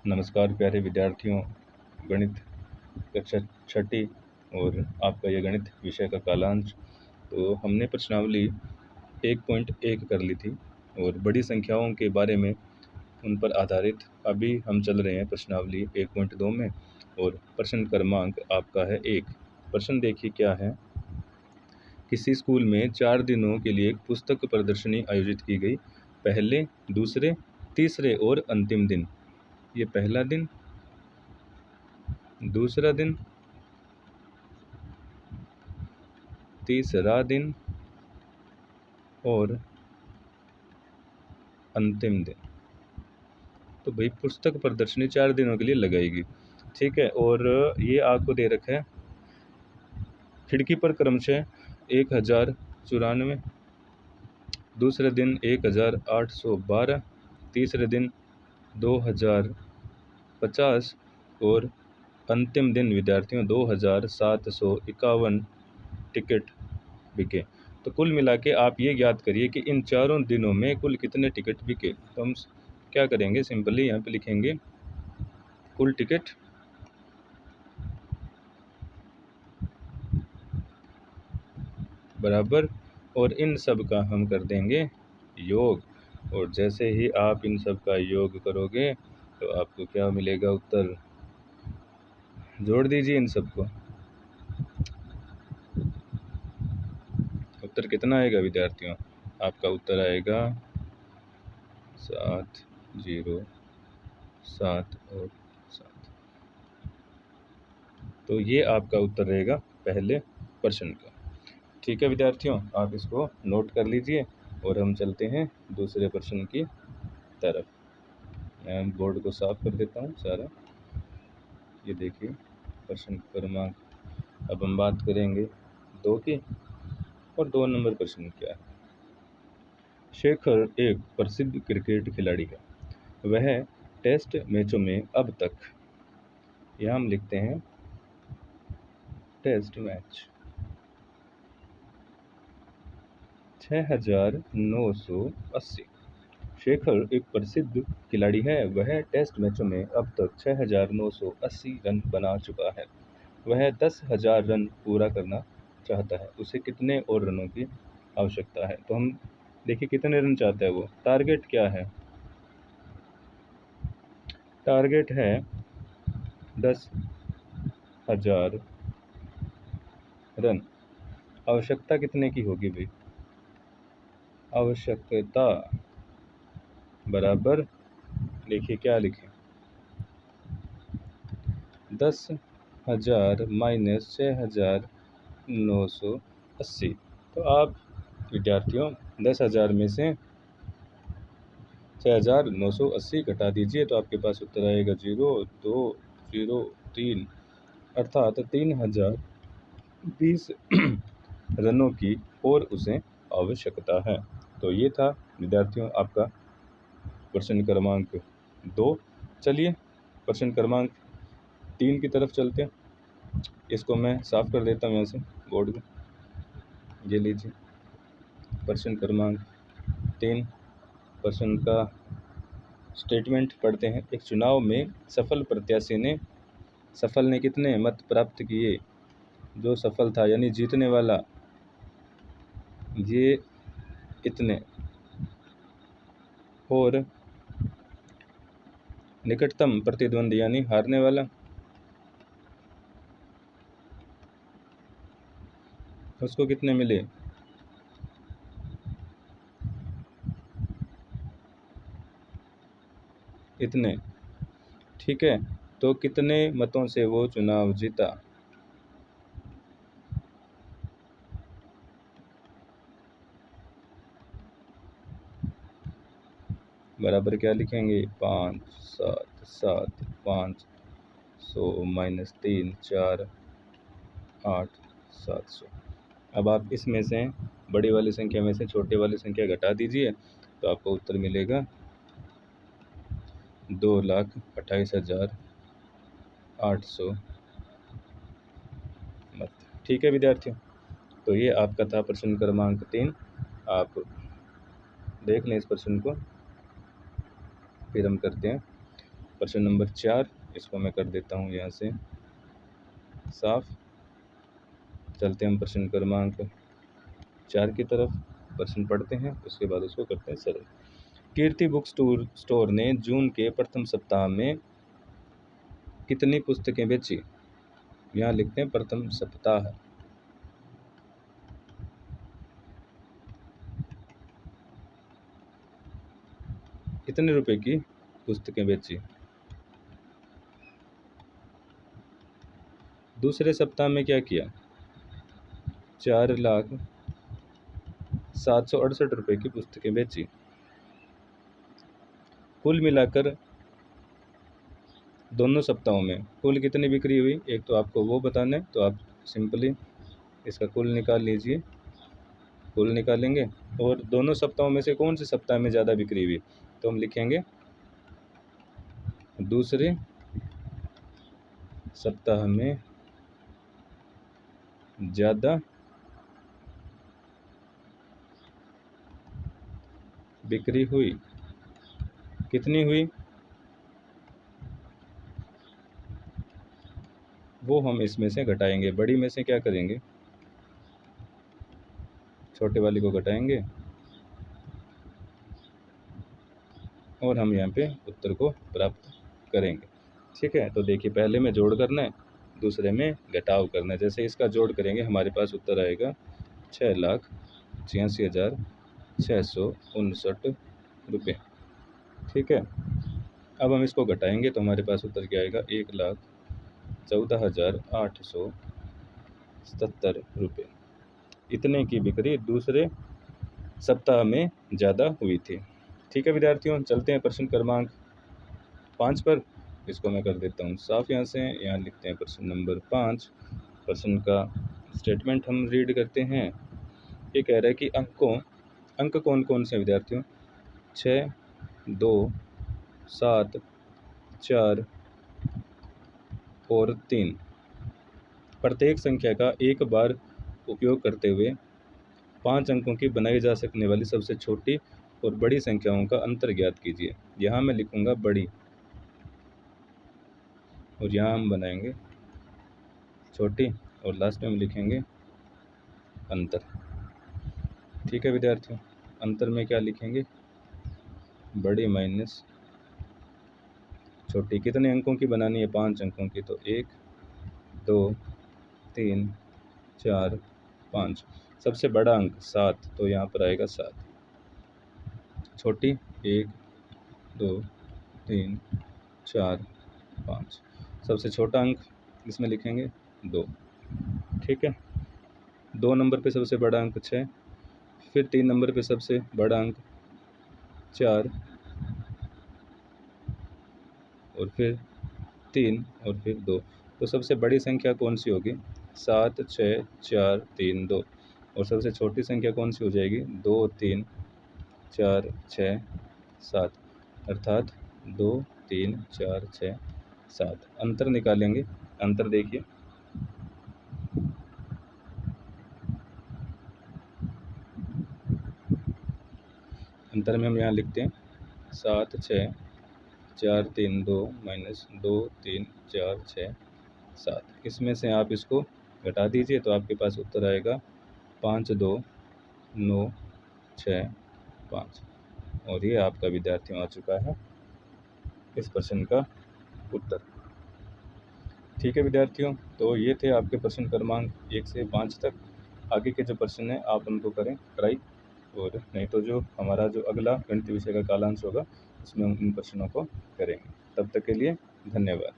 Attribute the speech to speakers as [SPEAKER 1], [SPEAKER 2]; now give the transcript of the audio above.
[SPEAKER 1] नमस्कार प्यारे विद्यार्थियों, गणित कक्षा छठी और आपका यह गणित विषय का कालांश। तो हमने प्रश्नावली 1.1 कर ली थी और बड़ी संख्याओं के बारे में उन पर आधारित अभी हम चल रहे हैं प्रश्नावली 1.2 में और प्रश्न क्रमांक आपका है 1। प्रश्न देखिए क्या है। किसी स्कूल में 4 दिनों के लिए एक पुस्तक प्रदर्शनी आयोजित की गई। पहले, दूसरे, तीसरे और अंतिम दिन। ये पहला दिन, दूसरा दिन, तीसरा दिन और अंतिम दिन। तो भाई पुस्तक प्रदर्शनी 4 दिनों के लिए लगाएगी, ठीक है। और ये आपको दे रखा है खिड़की पर क्रमशः 1094, दूसरे दिन 1812, तीसरे दिन 2050 और अंतिम दिन विद्यार्थियों 2751 टिकट बिके। तो कुल मिला के आप ये ज्ञात करिए कि इन चारों दिनों में कुल कितने टिकट बिके। तो हम क्या करेंगे, सिंपली यहाँ पे लिखेंगे कुल टिकट बराबर और इन सब का हम कर देंगे योग। और जैसे ही आप इन सब का योग करोगे तो आपको क्या मिलेगा, उत्तर। जोड़ दीजिए इन सबको। उत्तर कितना आएगा विद्यार्थियों? आपका उत्तर आएगा 707 और 7। तो ये आपका उत्तर रहेगा पहले प्रश्न का, ठीक है विद्यार्थियों। आप इसको नोट कर लीजिए और हम चलते हैं दूसरे प्रश्न की तरफ। मैं बोर्ड को साफ कर देता हूँ सारा। ये देखिए प्रश्न क्रमांक, अब हम बात करेंगे 2 की। और 2 नंबर प्रश्न क्या है। शेखर एक प्रसिद्ध क्रिकेट खिलाड़ी है। वह टेस्ट मैचों में अब तक, यहाँ हम लिखते हैं टेस्ट मैच, 6980। शेखर एक प्रसिद्ध खिलाड़ी है। वह टेस्ट मैचों में अब तक 6980 रन बना चुका है। वह 10,000 रन पूरा करना चाहता है। उसे कितने और रनों की आवश्यकता है? तो हम देखिए कितने रन चाहता है वो। टारगेट क्या है? टारगेट है 10,000 रन। आवश्यकता कितने की होगी भाई? आवश्यकता बराबर, देखिए क्या लिखें, 10,000 माइनस 6,980। तो आप विद्यार्थियों 10,000 में से 6,980 घटा दीजिए तो आपके पास उत्तर आएगा 0,203, अर्थात 3,020 रनों की और उसे आवश्यकता है। तो ये था विद्यार्थियों आपका प्रश्न क्रमांक 2। चलिए प्रश्न क्रमांक 3 की तरफ चलते हैं। इसको मैं साफ कर देता हूँ यहाँ से बोर्ड को। ये लीजिए प्रश्न क्रमांक 3। प्रश्न का स्टेटमेंट पढ़ते हैं। एक चुनाव में सफल प्रत्याशी ने, सफल ने कितने मत प्राप्त किए? जो सफल था यानी जीतने वाला, ये इतने। और निकटतम प्रतिद्वंदी यानी हारने वाला, उसको कितने मिले? इतने, ठीक है। तो कितने मतों से वो चुनाव जीता? बराबर क्या लिखेंगे, 5, 7, 7, 5, 100 माइनस 3, 4, 8, 700। अब आप इसमें से बड़ी वाली संख्या में से छोटे वाली संख्या घटा दीजिए तो आपको उत्तर मिलेगा 2,28,800 मत, ठीक है विद्यार्थियों। तो ये आपका था प्रश्न क्रमांक 3। आप देख लें इस प्रश्न को, फिर हम करते हैं प्रश्न नंबर 4, इसको मैं कर देता हूँ यहाँ से साफ। चलते हैं हम प्रश्न क्रमांक 4 की तरफ, प्रश्न पढ़ते हैं, उसके बाद उसको करते हैं सरल। कीर्ति बुक स्टोर ने जून के प्रथम सप्ताह में कितनी पुस्तकें बेची? यहाँ लिखते हैं प्रथम सप्ताह। कितने रुपए की पुस्तकें बेची? दूसरे सप्ताह में क्या किया? 4,0768 रुपए की पुस्तकें बेची। कुल मिलाकर दोनों सप्ताहों में कुल कितनी बिक्री हुई, एक तो आपको वो बताना है, तो आप सिंपली इसका कुल निकाल लीजिए। कुल निकालेंगे और दोनों सप्ताहों में से कौन से सप्ताह में ज़्यादा बिक्री हुई, तो हम लिखेंगे दूसरे सप्ताह में ज़्यादा बिक्री हुई। कितनी हुई वो हम इसमें से घटाएंगे। बड़ी में से क्या करेंगे? छोटे वाली को घटाएंगे और हम यहाँ पे उत्तर को प्राप्त करेंगे। ठीक है, तो देखिए पहले में जोड़ करना है, दूसरे में घटाव करना है। जैसे इसका जोड़ करेंगे हमारे पास उत्तर आएगा 6,86,659 रुपये। ठीक है, अब हम इसको घटाएंगे तो हमारे पास उत्तर क्या आएगा? 1,14,877 रुपये। इतने की बिक्री दूसरे सप्ताह में ज़्यादा हुई थी। ठीक है विद्यार्थियों, चलते हैं प्रश्न क्रमांक 5 पर। इसको मैं कर देता हूँ साफ यहाँ से। यहाँ लिखते हैं प्रश्न नंबर 5। प्रश्न का स्टेटमेंट हम रीड करते हैं। ये कह रहा है कि अंक कौन कौन से विद्यार्थियों? 6, 2, 7, 4 और 3। प्रत्येक संख्या का एक बार उपयोग करते हुए 5 अंकों की बनाई जा सकने वाली सबसे छोटी और बड़ी संख्याओं का अंतर ज्ञात कीजिए। यहाँ मैं लिखूंगा बड़ी और यहाँ हम बनाएंगे छोटी और लास्ट में हम लिखेंगे अंतर। ठीक है विद्यार्थियों, अंतर में क्या लिखेंगे? बड़ी माइनस छोटी। कितने अंकों की बनानी है? 5 अंकों की। तो 1, 2, 3, 4, 5। सबसे बड़ा अंक 7, तो यहाँ पर आएगा 7। छोटी 1, 2, 3, 4, 5। सबसे छोटा अंक इसमें लिखेंगे 2। ठीक है, 2 नंबर पे सबसे बड़ा अंक 6, फिर 3 नंबर पे सबसे बड़ा अंक 4 और फिर 3 और फिर 2। तो सबसे बड़ी संख्या कौन सी होगी? 7, 6, 4, 3, 2। और सबसे छोटी संख्या कौन सी हो जाएगी? 2, 3, 4, 6, 7। अर्थात 2, 3, 4, 6, 7। अंतर निकालेंगे। अंतर देखिए, अंतर में हम यहाँ लिखते हैं 7, 6, 4, 3, 2 माइनस 2, 3, 4, 6, 7। इसमें से आप इसको घटा दीजिए तो आपके पास उत्तर आएगा 5, 2, 9, 6, 5। और ये आपका विद्यार्थियों आ चुका है इस प्रश्न का उत्तर। ठीक है विद्यार्थियों, तो ये थे आपके प्रश्न क्रमांक 1 से 5 तक। आगे के जो प्रश्न हैं आप उनको करें ट्राई, और नहीं तो जो हमारा जो अगला गणित विषय का कालांश होगा उसमें हम इन प्रश्नों को करेंगे। तब तक के लिए धन्यवाद।